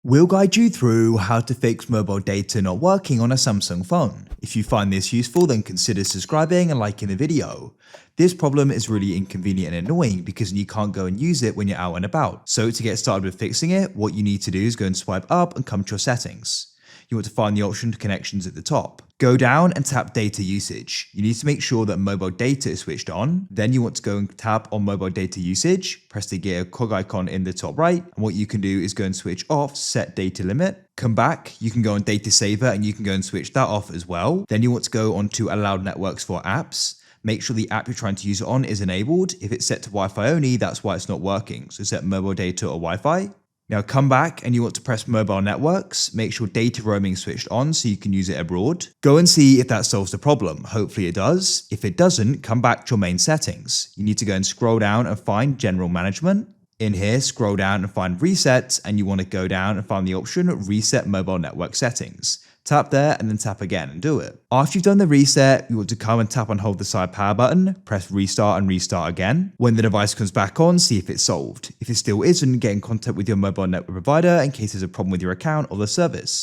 We'll guide you through how to fix mobile data not working on a Samsung phone. If you find this useful, then consider subscribing and liking the video. This problem is really inconvenient and annoying because you can't go and use it when you're out and about. So to get started with fixing it, what you need to do is go and swipe up and come to your settings. You want to find the option connections at the top. Go down and tap data usage. You need to make sure that mobile data is switched on. Then you want to go and tap on mobile data usage, press the gear cog icon in the top right. And what you can do is go and switch off set data limit. Come back, you can go on data saver and you can go and switch that off as well. Then you want to go on to allowed networks for apps. Make sure the app you're trying to use it on is enabled. If it's set to Wi-Fi only, that's why it's not working. So set mobile data or Wi-Fi. Now come back and you want to press mobile networks, make sure data roaming is switched on so you can use it abroad. Go and see if that solves the problem. Hopefully it does. If it doesn't, come back to your main settings. You need to go and scroll down and find general management. In here, scroll down and find reset, and you want to go down and find the option reset mobile network settings. Tap there and then tap again and do it. After you've done the reset, you want to come and tap and hold the side power button, press restart and restart again. When the device comes back on, see if it's solved. If it still isn't, get in contact with your mobile network provider in case there's a problem with your account or the service.